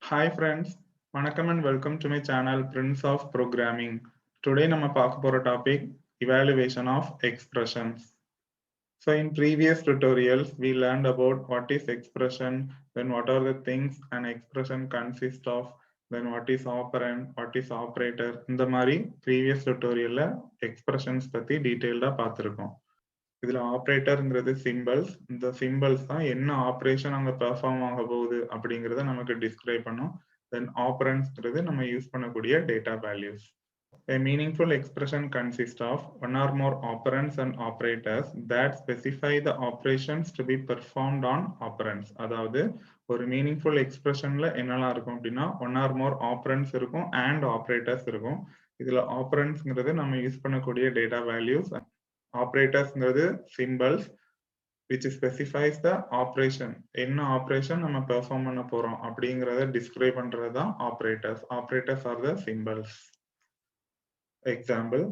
Hi friends, வணக்கம் and welcome to my channel Prince of Programming. Today நம்ம பார்க்க போற topic evaluation of expressions. So in previous tutorials we learned about what is expression, then what are the things an expression consists of, then what is operand, what is operator. இந்த மாதிரி previous tutorialல expressions பத்தி detailed பார்த்திருக்கோம். இதுல ஆப்ரேட்டர்ங்கிறது symbols. இந்த symbols தான் என்ன operation அங்க perform ஆக போகுது அப்படிங்கறத நமக்கு டிஸ்கிரைப் பண்ணும். தென் ஆப்பரண்ட்ஸ்ங்கிறது நம்ம யூஸ் பண்ணக்கூடிய data values. A meaningful expression consists of one or more operands and operators that specify the operations to be performed on operands. அதாவது ஒரு மீனிங்ஃபுல் எக்ஸ்பிரஷன்ல என்னெல்லாம் இருக்கும் அப்படின்னா ஒன் ஆர் மோர் ஆப்பரண்ட்ஸ் இருக்கும் அண்ட் ஆப்ரேட்டர்ஸ் இருக்கும். இதுல ஆப்பரண்ட்ஸ்ங்கிறது நம்ம யூஸ் பண்ணக்கூடிய டேட்டா வேல்யூஸ். ஆப்ரேட்டர்ஸ்ங்கிறது symbols which specifies the operation. என்ன ஆப்ரேஷன் நம்ம பெர்ஃபார்ம் பண்ண போறோம் அப்படிங்கறத டிஸ்கிரைப் பண்றது தான் operators. Operators are the symbols. Example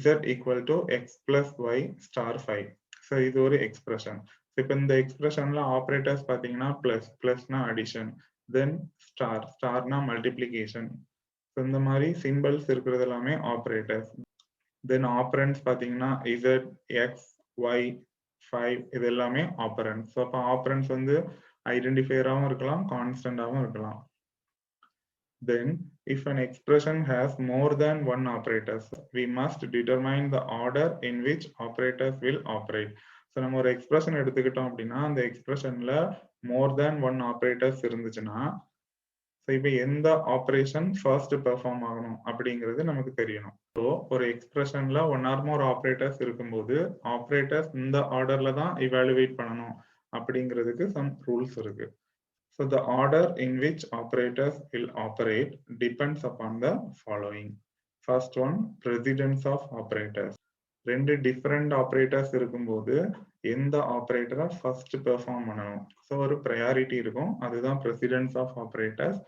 z equal to x plus y star 5. So இது ஒரு எக்ஸ்பிரஷன். இப்போ இந்த எக்ஸ்பிரஷன்ல ஆப்ரேட்டர்ஸ் பாத்தீங்கன்னா பிளஸ், பிளஸ்னா அடிஷன், தென் ஸ்டார், ஸ்டார்னா மல்டிப்ளிகேஷன். இந்த மாதிரி சிம்பிள்ஸ் இருக்கிறது எல்லாமே ஆப்ரேட்டர்ஸ். தென் ஆப்பரண்ட்ஸ் பாத்தீங்கன்னா z, x, y, 5 இது எல்லாமே ஆப்பரண்ட்ஸ். ஸோ அப்போ ஆப்பரண்ட்ஸ் வந்து ஐடென்டிஃபையராகவும் இருக்கலாம், கான்ஸ்டன்டாகவும் இருக்கலாம். தென் if an expression has more than one operators, we must determine the order in which operators will operate. So நம்ம ஒரு எக்ஸ்பிரஷன் எடுத்துக்கிட்டோம் அப்படின்னா அந்த எக்ஸ்பிரஷன்ல மோர் தேன் ஒன் ஆப்ரேட்டர்ஸ் இருந்துச்சுன்னா இப்போ எந்த ஆப்ரேஷன் ஃபர்ஸ்ட் பெர்ஃபார்ம் ஆகணும் அப்படிங்கிறது நமக்கு தெரியணும். ஸோ ஒரு எக்ஸ்பிரஷன்ல ஒன் ஆர் மோர் ஆப்ரேட்டர்ஸ் இருக்கும்போது ஆப்ரேட்டர்ஸ் இந்த ஆர்டர்ல தான் இவாலுவேட் பண்ணணும் அப்படிங்கிறதுக்கு சம் ரூல்ஸ் இருக்கு. So the order in which operators will operate depends upon the following. First one, precedence of operators. ரெண்டு டிஃபரெண்ட் ஆப்ரேட்டர்ஸ் இருக்கும்போது எந்த ஆப்ரேட்டரை ஃபர்ஸ்ட் பெர்ஃபார்ம் பண்ணணும். ஸோ ஒரு ப்ரையாரிட்டி இருக்கும், அதுதான் precedence of operators.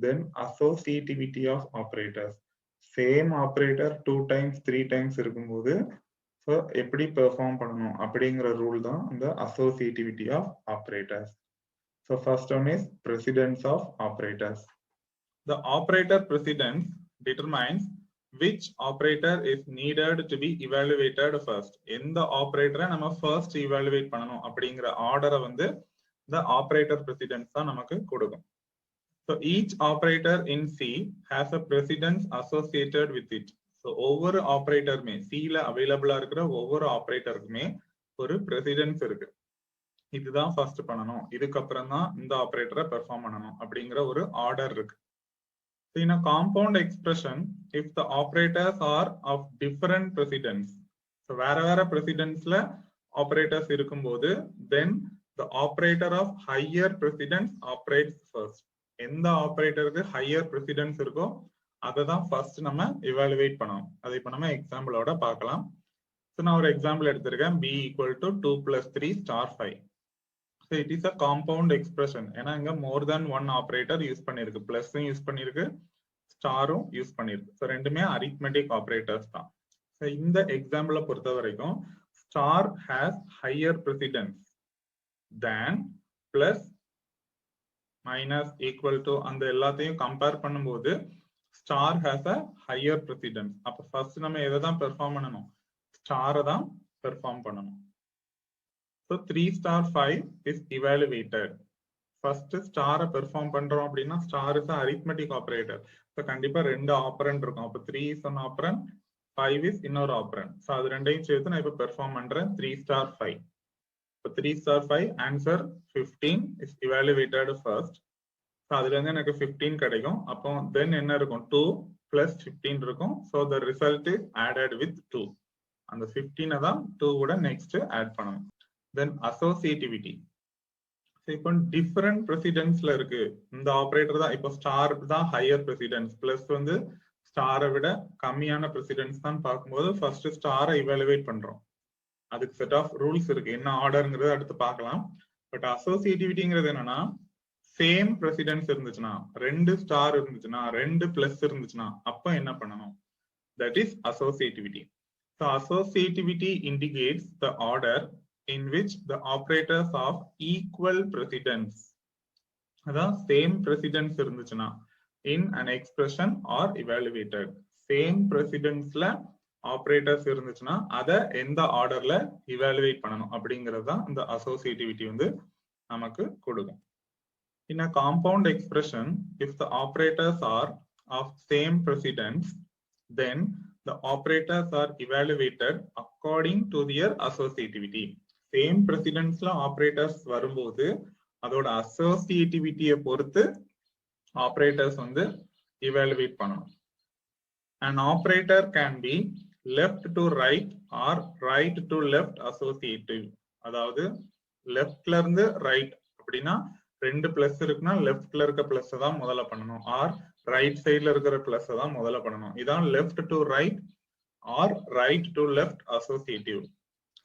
Then associativity of operators. Same operator 2 times 3 times இருக்கும்போது so எப்படி perform பண்ணணும் அப்படிங்கிற ரூல் தான் இந்த associativity of operators. So first one is precedence of operators. The operator precedence determines which operator is needed to be evaluated first. எந்த ஆபரேட்டரை நம்ம first evaluate பண்ணணும் அப்படிங்கிற ஆர்டரை வந்து the operator precedence தான் நமக்கு கொடுக்கும். So each operator in C has a precedence associated with it. So ஒவ்வொரு ஆபரேட்டருமே Cல அவைலபிளா இருக்கிற ஒவ்வொரு ஆபரேட்டருக்குமே ஒரு precedence இருக்கு. இதுதான் ஃபர்ஸ்ட் பண்ணணும், இதுக்கப்புறம் தான் இந்த ஆபரேட்டரை பெர்ஃபார்ம் பண்ணணும் அப்படிங்கிற ஒரு ஆர்டர் இருக்கு. So in a compound expression, if the operators are of different precedence, so வேற precedenceல operators இருக்கும்போது then the operator of higher precedence operates first. எந்த ஆபரேட்டருக்கு ஹையர் precedence இருக்கோ அதை தான் ஃபர்ஸ்ட் நம்ம evaluate பண்ணணும். அதை இப்போ நம்ம எக்ஸாம்பிளோட பார்க்கலாம். ஸோ நான் ஒரு எக்ஸாம்பிள் எடுத்திருக்கேன், b equal to 2 plus 3 star 5. So it is a compound expression. ஏன்னா இங்க more than one operator use பண்ணிருக்கு, பிளஸும் யூஸ் பண்ணிருக்கு, ஸ்டாரும் யூஸ் பண்ணிருக்கு. ஸோ ரெண்டுமே arithmetic operators தான். ஸோ இந்த எக்ஸாம்பிளை பொறுத்த வரைக்கும் star has higher precedence than plus minus equal to அந்த எல்லாத்தையும் கம்பேர் பண்ணும்போது star has a higher precedence. அப்ப ஃபர்ஸ்ட் நம்ம எதை தான் பெர்ஃபார்ம் பண்ணணும், ஸ்டாரை தான் பெர்ஃபார்ம் பண்ணணும். So 3 star 5 is evaluated. First ஸ்டாரை perform பண்றோம் அப்படின்னா star is arithmetic operator. So கண்டிப்பா ரெண்டு ஆப்பரண்ட் இருக்கும். அப்ப 3 is an operand, 5 is இன்னொரு ஆப்பரண்ட். So அது ரெண்டையும் சேர்த்து நான் இப்ப பெர்ஃபார்ம் பண்றேன் 3 star 5. So 3 star 5 answer 15 is evaluated first. So அதுல இருந்து எனக்கு 15 கிடைக்கும். அப்போ then என்ன இருக்கும், 2 plus 15 இருக்கும். So the result is added with 2. அந்த 15 தான் 2 கூட நெக்ஸ்ட் ஆட் பண்ணணும். Then associativity. So இப்போ டிஃபரெண்ட் precedenceல இருக்கு, இந்த ஆபரேட்டர் தான் இப்போ ஸ்டார் தான் ஹையர் precedence, பிளஸ் வந்து ஸ்டாரை விட கம்மியான precedence தான் பார்க்கும்போது ஃபர்ஸ்ட் ஸ்டாரை இவாலுவேட் பண்றோம். அதுக்கு செட் ஆஃப் ரூல்ஸ் இருக்கு, என்ன ஆர்டர்ங்கிறது அடுத்து பார்க்கலாம். பட் அசோசியேட்டிவிட்டிங்கிறது என்னன்னா சேம் precedence இருந்துச்சுன்னா, ரெண்டு ஸ்டார் இருந்துச்சுன்னா, ரெண்டு பிளஸ் இருந்துச்சுன்னா அப்போ என்ன பண்ணணும், that is associativity. So associativity indicates the order in which the operators of equal precedence அதான் சேம் precedence இருந்துச்சுன்னா in an expression or evaluated. Same precedenceல ஆபரேட்டர்ஸ் இருந்துச்சுன்னா அதை எந்த ஆர்டர்ல இவாலுவேட் பண்ணணும் அப்படிங்கிறது தான் இந்த அசோசியேட்டிவிட்டி வந்து நமக்கு கொடுக்கும். In a compound expression, if the operators are of same precedence, then the operators are evaluated according to their associativity. Same precedenceல ஆபரேட்டர்ஸ் வரும்போது அதோட அசோசியேட்டிவிட்டியை பொறுத்து ஆபரேட்டர்ஸ் வந்து இவாலுவேட் பண்ணணும். An operator can be left to right or right to left associative. அதாவது லெஃப்ட்ல இருந்து right அப்படின்னா ரெண்டு பிளஸ் இருக்குன்னா லெஃப்ட்ல இருக்க பிளஸ் தான் முதல்ல பண்ணணும், ஆர் ரைட் சைட்ல இருக்கிற பிளஸ் தான் முதல்ல பண்ணணும். இதான் left to right or right to left associative.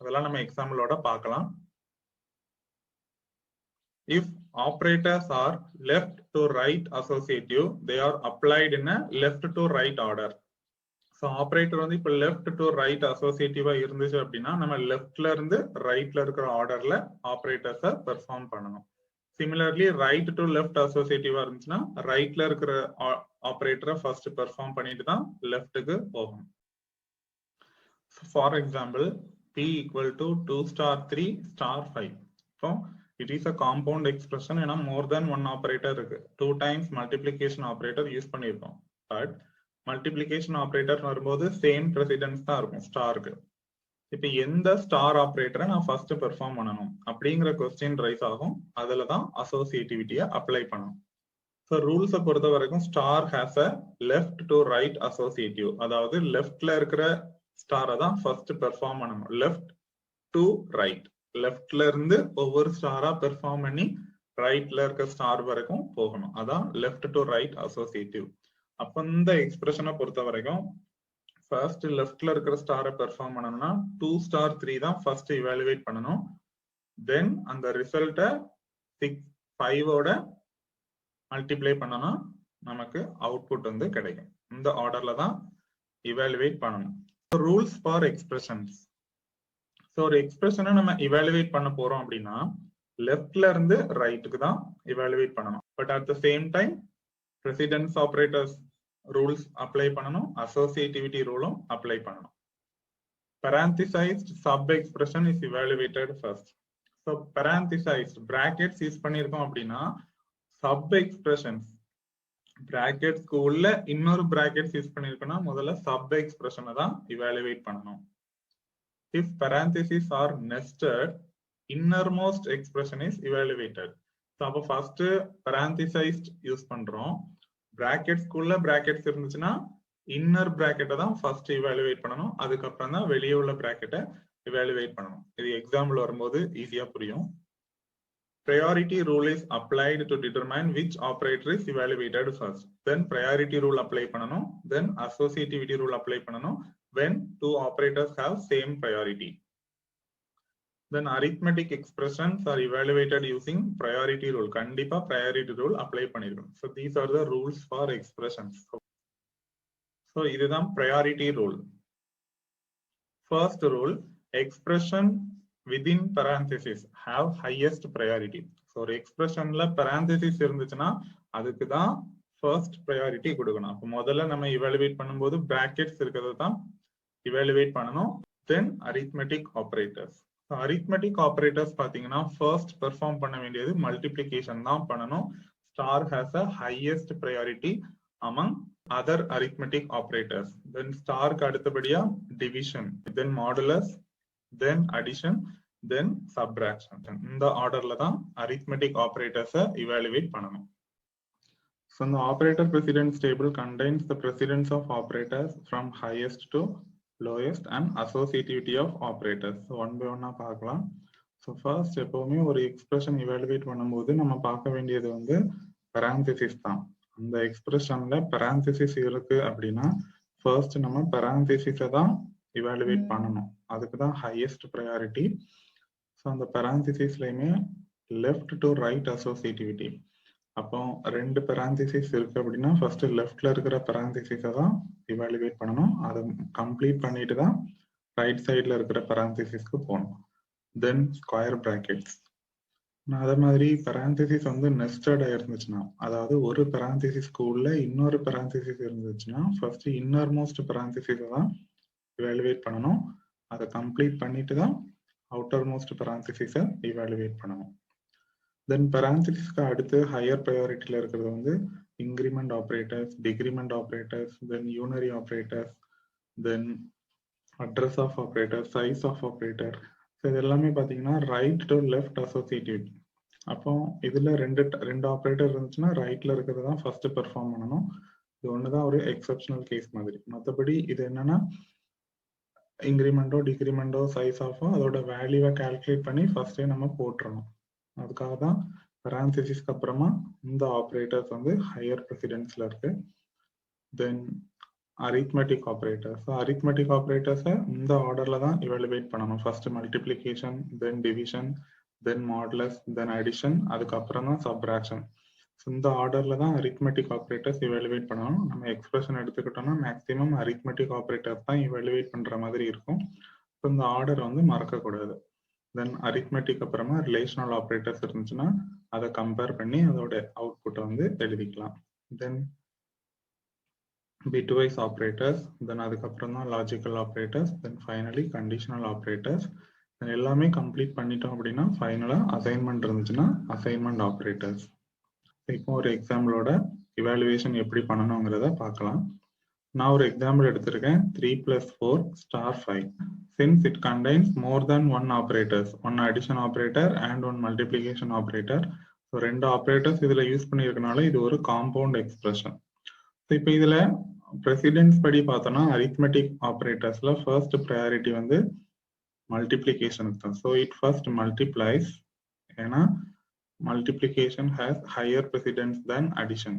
அதெல்லாம் நம்ம எக்ஸாம்பிளோட பார்க்கலாம். If operators are left to right associative, they are applied in a left to right order. So operator வந்து இப்ப left to right associative இருந்துச்சு அப்படின்னா நம்ம லெஃப்ட்ல இருந்து ரைட்ல இருக்கிற ஆர்டர்ல ஆபரேட்டர்ஸை பெர்ஃபார்ம் பண்ணணும். Similarly, right to left associative இருந்துச்சுன்னா ரைட்ல இருக்கிற ஆபரேட்டரை ஃபர்ஸ்ட் பெர்ஃபார்ம் பண்ணிட்டு தான் லெஃப்ட்டுக்கு போகணும். For example p equal to 2 star 3 star 5. So it is a compound expression. ஏன்னா more than one operator இருக்கு. 2 times multiplication operator யூஸ் பண்ணியிருக்கோம். பட் மல்டிப்ளிகேஷன் ஆபரேட்டர் வரும்போது சேம் precedence தான் இருக்கும் ஸ்டாருக்கு. இப்ப எந்த ஸ்டார் ஆபரேட்டரை நான் ஃபர்ஸ்ட் பெர்ஃபார்ம் பண்ணணும் அப்படிங்கிற கொஸ்டின் ரைஸ் ஆகும். அதுல தான் அசோசியேட்டிவிட்டியை அப்ளை பண்ணணும். ஸோ ரூல்ஸை பொறுத்த வரைக்கும் star has a left to right associative. அதாவது லெஃப்ட்ல இருக்கிற ஸ்டாரை தான் ஃபர்ஸ்ட் பெர்ஃபார்ம் பண்ணணும். லெஃப்ட் டு ரைட், லெஃப்ட்ல இருந்து ஒவ்வொரு ஸ்டாரா பெர்ஃபார்ம் பண்ணி ரைட்ல இருக்க ஸ்டார் வரைக்கும் போகணும். அதான் லெஃப்ட் டு ரைட் அசோசியேட்டிவ். அப்ப இந்த எக்ஸ்பிரஷனை பொறுத்த வரைக்கும் ஃபர்ஸ்ட் லெஃப்ட்ல இருக்கிற ஸ்டாரை பெர்ஃபார்ம் பண்ணணும்னா 2 star 3 தான் ஃபர்ஸ்ட் இவாலுவேட் பண்ணணும். தென் அந்த ரிசல்ட்டை 5 மல்டிப்ளை பண்ணனா நமக்கு அவுட்புட் வந்து கிடைக்கும். இந்த ஆர்டர்ல தான் இவாலுவேட் பண்ணணும். Rules for expressions. ஸோ ஒரு எக்ஸ்பிரஷனை நம்ம இவாலுவேட் பண்ண போறோம் அப்படின்னா லெஃப்ட்ல இருந்து ரைட்டுக்கு தான் இவாலுவேட் பண்ணணும். But at the same time precedence operators rules apply பண்ணணும், அசோசியேட்டிவிட்டி ரூலும் அப்ளை பண்ணணும். parenthesized sub expression is evaluated first. So parenthesized brackets use பண்ணிருக்கோம் அப்படின்னா sub expressions brackets உள்ள இன்னொரு brackets யூஸ் பண்ணிருக்கோம்னா முதல்ல sub expression தான் evaluate பண்ணணும். If parentheses are nested, innermost expression is evaluated. So அப்ப first parenthesized யூஸ் பண்றோம். brackets குள்ள brackets இருந்துச்சுன்னா இன்னர் பிராக்கெட்டை தான் ஃபர்ஸ்ட் இவாலுவேட் பண்ணணும். அதுக்கப்புறம் தான் வெளியே உள்ள பிராக்கெட்டை இவாலுவேட் பண்ணணும். இது எக்ஸாம்பிள் வரும்போது ஈஸியா புரியும். Priority rule is applied to determine which operator is evaluated first. Then priority rule apply பண்ணணும். Then associativity rule apply பண்ணணும் when two operators have same priority. Then arithmetic expressions are evaluated using priority rule. கண்டிப்பா priority rule apply பண்ணிருக்கணும். So these are the rules for expressions. So இதுதான் priority rule. First rule, expression within parentheses have highest priority. So ஒரு expressionல parentheses இருந்துச்சுன்னா அதுக்கு தான் first priority கொடுக்கணும். அப்ப முதல்ல நம்ம evaluate பண்ணும்போது brackets இருக்கிறது தான் evaluate பண்ணணும். Then arithmetic operators. So arithmetic operators பாத்தீங்கன்னா first perform பண்ண வேண்டியது multiplication தான் பண்ணணும். Star has a highest priority among other arithmetic operators. Then star க்கு அடுத்தபடியா division, then modulus, then addition, then subtraction. இந்த ஆர்டர்ல தான் arithmetic operators evaluate பண்ணணும். So the operator precedence table contains the precedence of operators from highest to lowest and associativity of operators. So one by one பார்க்கலாம். So first எப்பவுமே ஒரு expression evaluate பண்ணும்போது நம்ம பார்க்க வேண்டியது வந்து parentheses தான். அந்த எக்ஸ்பிரஷன்ல parentheses இருக்கு அப்படின்னா ஃபர்ஸ்ட் நம்ம parentheses தான் evaluate பண்ணணும். அதுக்கு தான் highest priority. ஸோ அந்த parenthesesலயுமே left to right associativity. அப்போ ரெண்டு parentheses இருக்கு அப்படின்னா ஃபர்ஸ்ட் லெஃப்ட்ல இருக்கிற parentheses தான் evaluate பண்ணணும். அதை கம்ப்ளீட் பண்ணிட்டு தான் ரைட் சைட்ல இருக்கிற parenthesesக்கு போகணும். தென் ஸ்கொயர் brackets. அதே மாதிரி parenthesis வந்து நெஸ்டட் இருந்துச்சுன்னா, அதாவது ஒரு parenthesis உள்ள இன்னொரு parenthesis இருந்துச்சுன்னா ஃபர்ஸ்ட் இன்னர் மோஸ்ட் parenthesis தான் evaluate பண்ணணும். அதை கம்ப்ளீட் பண்ணிட்டு தான் அவுட்டர் மோஸ்ட் parenthesis evaluate பண்ணணும். தென் parenthesisக்கு அடுத்து ஹையர் ப்ரையாரிட்டியில் இருக்கிறது வந்து increment operators, decrement operators, then unary operators, then address of operator, size of operator. இது எல்லாமே பார்த்தீங்கன்னா ரைட் டு லெஃப்ட் அசோசியேட்டிவ். அப்போ இதுல ரெண்டு ஆப்ரேட்டர் இருந்துச்சுன்னா ரைட்ல இருக்கிறது தான் ஃபர்ஸ்ட் பெர்ஃபார்ம் பண்ணணும். இது ஒண்ணுதான் ஒரு எக்ஸப்ஷனல் கேஸ் மாதிரி. மற்றபடி இது என்னன்னா இன்க்ரிமெண்டோ டிக்ரிமெண்டோ சைஸ் ஆஃபோ அதோட வேல்யூவை கால்குலேட் பண்ணி ஃபர்ஸ்டே நம்ம போட்டுறணும். அதுக்காக தான் parenthesisக்கு அப்புறமா இந்த ஆப்ரேட்டர்ஸ் வந்து ஹையர் ப்ரெசிடென்ஸ்ல இருக்கு. தென் arithmetic operators. So arithmetic operators இந்த ஆர்டர்ல தான் evaluate பண்ணணும். First multiplication, then division, then modulus, then addition, அதுக்கப்புறம் தான் subtraction. இந்த ஆர்டர்ல தான் arithmetic operators evaluate பண்ணணும். நம்ம எக்ஸ்பிரஷன் எடுத்துக்கிட்டோம்னா மேக்ஸிமம் arithmetic operators தான் evaluate பண்ற மாதிரி இருக்கும். இந்த ஆர்டர் வந்து மறக்கக்கூடாது. தென் arithmetic அப்புறமா ரிலேஷனல் ஆப்ரேட்டர்ஸ் இருந்துச்சுன்னா அதை கம்பேர் பண்ணி அதோட அவுட்புட்டை வந்து எழுதிக்கலாம். தென் bitwise operators, then அதுக்கப்புறம் தான் logical operators, then finally conditional operators. எல்லாமே கம்ப்ளீட் பண்ணிட்டோம் அப்படின்னா ஃபைனலா அசைன்மெண்ட் இருந்துச்சுன்னா அசைன்மெண்ட் ஆப்ரேட்டர்ஸ். இப்போ ஒரு எக்ஸாம்பிளோட இவாலுவேஷன் எப்படி பண்ணணுங்கிறத பார்க்கலாம். நான் ஒரு எக்ஸாம்பிள் எடுத்திருக்கேன் 3 + 4 *5. Since it contains more than one operators, one addition operator and one multiplication operator. So ரெண்டு ஆப்ரேட்டர்ஸ் இதுல யூஸ் பண்ணியிருக்கனால இது ஒரு காம்பவுண்ட் எக்ஸ்பிரஷன். இப்போ இதுல precedence படி பார்த்தோம்னா arithmetic ஆப்ரேட்டர்ஸ்ல ஃபர்ஸ்ட் ப்ரையாரிட்டி வந்து மல்டிப்ளிகேஷனுக்கு தான். ஸோ இட் ஃபர்ஸ்ட் மல்டிப்ளைஸ், ஏன்னா multiplication has higher precedence than addition.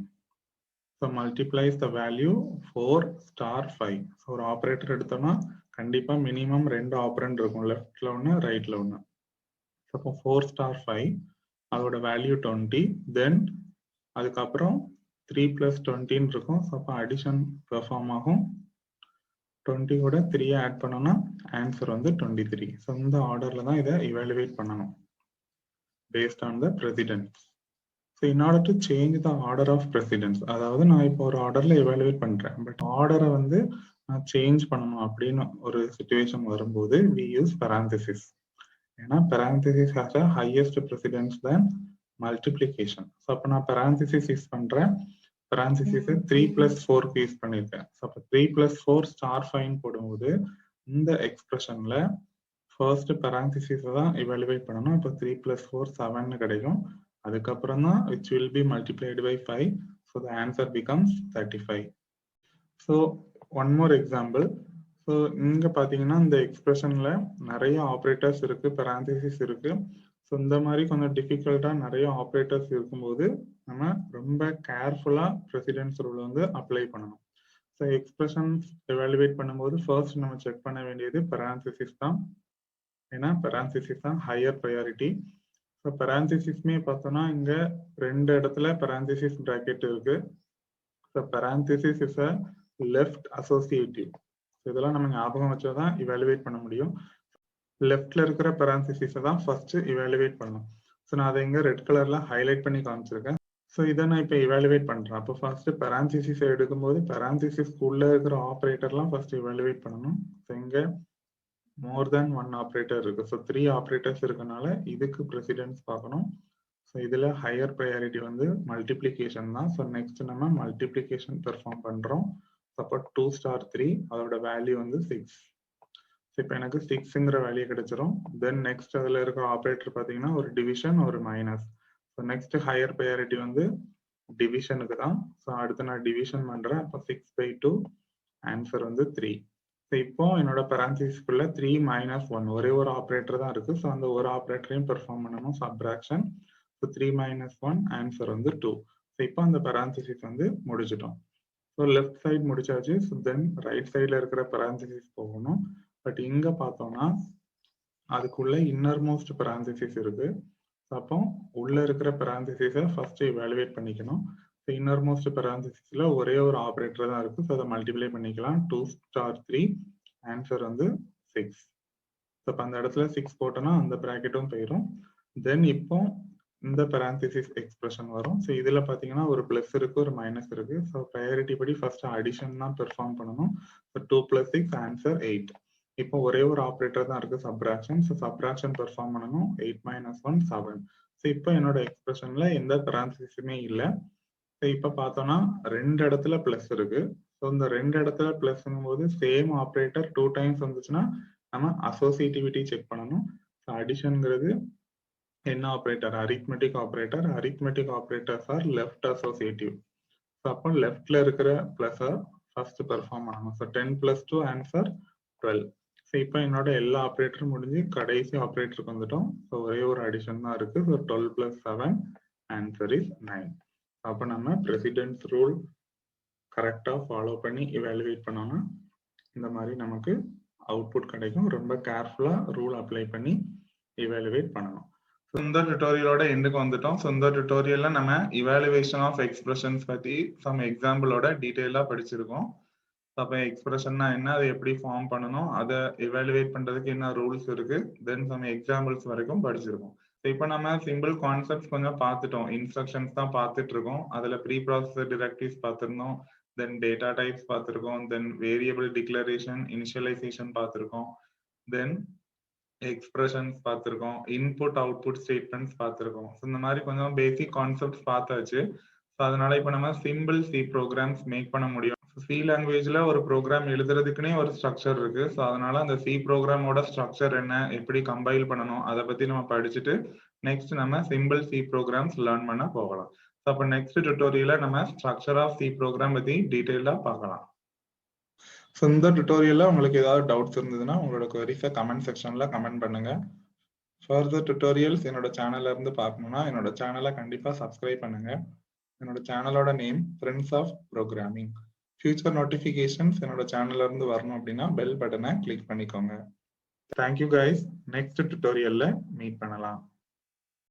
So multiplies the value 4 * 5. So ஒரு ஆப்ரேட்டர் எடுத்தோம்னா கண்டிப்பா மினிமம் ரெண்டு ஆப்ரண்ட் இருக்கும், லெஃப்ட்ல ஒன்று ரைட்ல ஒன்று. அப்போ 4 * 5 அதோட வேல்யூ 20. தென் அதுக்கப்புறம் 3 + 20 இருக்கும். ஸோ அப்போ அடிஷன் பெர்ஃபார்ம் ஆகும். 20 கூட 3 ஆட் பண்ணோம்னா ஆன்சர் வந்து 23. ஸோ இந்த ஆர்டர்ல தான் இதை இவாலுவேட் பண்ணணும் based on the precedence. So in order to change the order of precedence, அதாவது நான் இப்போ ஒரு ஆர்டர்ல இவாலுவேட் பண்றேன், பட் ஆர்டரை வந்து நான் சேஞ்ச் பண்ணணும் அப்படின்னு ஒரு சுச்சுவேஷன் வரும்போது we use parenthesis. ஏன்னா parenthesis has a highest precedence than multiplication. So அப்போ நான் parenthesis யூஸ் பண்றேன். parenthesis 3 + 4 யூஸ் பண்ணியிருக்கேன். ஸோ அப்போ 3 + 4 *5 போடும்போது இந்த எக்ஸ்பிரஷன்ல ஃபர்ஸ்ட் parenthesis தான் இவாலுவேட் பண்ணணும். இப்போ 3 + 4 7 கிடைக்கும். அதுக்கப்புறம் தான் which will be multiplied by 5. So the answer becomes 35. So one more example. So இங்க பாத்தீங்கன்னா இந்த எக்ஸ்பிரஷன்ல நிறைய ஆப்ரேட்டர்ஸ் இருக்கு, parenthesis இருக்கு. ஸோ இந்த மாதிரி கொஞ்சம் டிஃபிகல்ட்டா நிறைய ஆப்ரேட்டர்ஸ் இருக்கும்போது நம்ம ரொம்ப கேர்ஃபுல்லா precedence ரூல் வந்து அப்ளை பண்ணணும். ஸோ எக்ஸ்பிரஷன்ஸ் எவாலுவேட் பண்ணும்போது ஃபர்ஸ்ட் நம்ம செக் பண்ண வேண்டியது parenthesis தான். ஏன்னா parenthesis தான் ஹையர் ப்ரையாரிட்டி. ஸோ parenthesisமே பார்த்தோம்னா இங்க ரெண்டு இடத்துல parenthesis bracket இருக்கு. So parenthesis is a left associative. இதெல்லாம் நம்ம ஞாபகம் வச்சாதான் இவாலுவேட் பண்ண முடியும். லெஃப்ட்ல இருக்கிற parenthesis தான் ஃபர்ஸ்ட் இவாலுவேட் பண்ணணும். ஸோ நான் அதை இங்க ரெட் கலர்ல ஹைலைட் பண்ணி காமிச்சிருக்கேன். ஸோ இதை நான் இப்போ இவாலுவேட் பண்றேன். அப்போ ஃபர்ஸ்ட் parenthesis எடுக்கும்போது parenthesis உள்ள இருக்கிற ஆப்ரேட்டர்லாம் ஃபர்ஸ்ட் இவாலுவேட் பண்ணணும். ஸோ இங்க more than one operator இருக்கு. ஸோ 3 ஆப்ரேட்டர்ஸ் இருக்கனால இதுக்கு precedence பார்க்கணும். ஸோ இதுல ஹையர் ப்ரையாரிட்டி வந்து மல்டிப்ளிகேஷன் தான். ஸோ நெக்ஸ்ட் நம்ம மல்டிப்ளிகேஷன் பெர்ஃபார்ம் பண்றோம். சப்போஸ் 2 * 3 அதோட வேல்யூ வந்து 6. இப்போ எனக்கு 6ங்கிற வேல்யூ கிடைச்சிரும். தென் நெக்ஸ்ட் அதுல இருக்கிற ஆப்ரேட்டர் பார்த்தீங்கன்னா ஒரு டிவிஷன் ஒரு minus. So next higher priority வந்து டிவிஷனுக்கு தான். ஸோ அடுத்து நான் டிவிஷன் பண்றேன். அப்போ 6/2 ஆன்சர் வந்து 3. இப்போ என்னோட parenthesisக்குள்ள 3 - 1 ஒரே ஒரு ஆப்ரேட்டர் தான் இருக்கு. ஸோ அந்த ஒரு ஆப்ரேட்டரையும் பெர்ஃபார்ம் பண்ணணும், சப்ட்ராக்ஷன். ஸோ 3 - 1 ஆன்சர் வந்து 2. ஸோ இப்போ அந்த parenthesis வந்து முடிச்சிட்டோம். ஸோ லெஃப்ட் சைடு முடிச்சாச்சு. ஸோ தென் ரைட் சைட்ல இருக்கிற parenthesis போகணும். பட் இங்க பார்த்தோம்னா அதுக்குள்ள இன்னர் மோஸ்ட் parenthesis இருக்கு. அப்போ உள்ள இருக்கிற parenthesis ஃபர்ஸ்ட் இவாலுவேட் பண்ணிக்கணும். இன்னர் மோஸ்ட் parenthesisல ஒரே ஒரு ஆப்ரேட்டர் தான் இருக்கு. ஸோ அதை மல்டிப்ளை பண்ணிக்கலாம். 2 * 3 ஆன்சர் வந்து 6. ஸோ அந்த இடத்துல 6 போட்டோம்னா அந்த ப்ராக்கெட்டும் போயிடும். தென் இப்போ இந்த parenthesis expression வரும். ஸோ இதுல பாத்தீங்கன்னா ஒரு பிளஸ் இருக்கு, ஒரு மைனஸ் இருக்கு. ஸோ ப்ரையாரிட்டி படி ஃபர்ஸ்ட் அடிஷன் தான் பெர்ஃபார்ம் பண்ணணும். So 2 + 6 answer 8. இப்போ ஒரே ஒரு ஆப்ரேட்டர் தான் இருக்கு, சப்ட்ராக்ஷன். ஸோ சப்ட்ராக்ஷன் பெர்ஃபார்ம் பண்ணணும். 8 - 1 7. ஸோ இப்போ என்னோட எக்ஸ்பிரஷன்ல எந்த parenthesisமே இல்லை. ஸோ இப்போ பார்த்தோம்னா 2 இடத்துல பிளஸ் இருக்கு. ஸோ இந்த 2 இடத்துல பிளஸ்ங்கும் போது சேம் ஆப்ரேட்டர் 2 டைம்ஸ் வந்துச்சுன்னா நம்ம அசோசியேட்டிவிட்டி செக் பண்ணணும். ஸோ அடிஷன்ங்கிறது என்ன operator? Arithmetic operator. Arithmetic operators are left associative. So அப்போ லெஃப்ட்ல இருக்கிற பிளஸ் ஃபர்ஸ்ட் பெர்ஃபார்ம் பண்ணணும். So 10 + 2 answer 12. ஸோ இப்போ என்னோட எல்லா ஆப்ரேட்டரும் முடிஞ்சு கடைசி ஆப்ரேட்டருக்கு வந்துட்டோம். ஸோ ஒரே ஒரு அடிஷன் தான் இருக்கு. So 12 + 7 answer is 9. அப்போ நம்ம பிரசிடென்ஸ் ரூல் கரெக்டா ஃபாலோ பண்ணி இவாலுவேட் பண்ணோம்னா இந்த மாதிரி நமக்கு அவுட்புட் கிடைக்கும். ரொம்ப கேர்ஃபுல்லா ரூல் அப்ளை பண்ணி இவாலுவேட் பண்ணணும். இந்த டுட்டோரியலோட எண்டுக்கு வந்துட்டோம். ஸோ இந்த டுட்டோரியல்ல நம்ம இவாலுவேஷன் ஆஃப் எக்ஸ்பிரஷன்ஸ் பத்தி சம் எக்ஸாம்பிளோட டீட்டெயிலா படிச்சிருக்கோம். அப்போ எக்ஸ்பிரஷன்னா என்ன, அதை எப்படி ஃபார்ம் பண்ணணும், அதை இவாலுவேட் பண்றதுக்கு என்ன ரூல்ஸ் இருக்கு, தென் சம் எக்ஸாம்பிள்ஸ் வரைக்கும் படிச்சிருக்கோம். இப்போ நம்ம சிம்பிள் கான்செப்ட்ஸ் கொஞ்சம் பார்த்துட்டோம். இன்ஸ்ட்ரக்ஷன்ஸ் தான் பார்த்துட்டு இருக்கோம். அதுல ப்ரீ ப்ராசஸர் டிரெக்டிவ்ஸ் பார்த்துருந்தோம், தென் டேட்டா டைப்ஸ் பார்த்துருக்கோம், தென் வேரியபிள் டிக்ளரேஷன், இனிஷியலைசேஷன் பார்த்துருக்கோம், தென் எக்ஸ்பிரஷன்ஸ் பார்த்துருக்கோம், இன்புட் அவுட்புட் ஸ்டேட்மெண்ட்ஸ் பார்த்துருக்கோம். ஸோ இந்த மாதிரி கொஞ்சம் பேசிக் கான்செப்ட்ஸ் பார்த்தாச்சு. ஸோ அதனால இப்போ நம்ம சிம்பிள் சி ப்ரோக்ராம்ஸ் மேக் பண்ண முடியும். சி லாங்குவேஜ்ல ஒரு ப்ரோக்ராம் எழுதுறதுக்குன்னே ஒரு ஸ்ட்ரக்சர் இருக்கு. ஸோ அதனால அந்த சி ப்ரோக்ராமோட ஸ்ட்ரக்சர் என்ன, எப்படி கம்பைல் பண்ணணும், அதை பத்தி நம்ம படிச்சுட்டு நெக்ஸ்ட் நம்ம சிம்பிள் சி ப்ரோக்ராம்ஸ் லேர்ன் பண்ண போகலாம். ஸோ அப்போ நெக்ஸ்ட் டுட்டோரியல்ல நம்ம ஸ்ட்ரக்சர் ஆஃப் சி ப்ரோக்ராம் பத்தி டீட்டெயிலா பார்க்கலாம். ஸோ இந்த டுட்டோரியல்ல உங்களுக்கு ஏதாவது டவுட்ஸ் இருந்ததுன்னா உங்களோட குவரிஸை கமெண்ட் செக்ஷன்ல கமெண்ட் பண்ணுங்க. ஃபர்தர் டுட்டோரியல்ஸ் என்னோட சேனல்ல இருந்து பார்க்கணும்னா என்னோட சேனலை கண்டிப்பா சப்ஸ்கிரைப் பண்ணுங்க. என்னோட சேனலோட name friends of programming. Future notifications என்னோட சேனல்ல இருந்து வரணும் அப்படின்னா பெல் பட்டனை கிளிக் பண்ணிக்கோங்க. Thank you guys. நெக்ஸ்ட் டுட்டோரியல்ல மீட் பண்ணலாம்.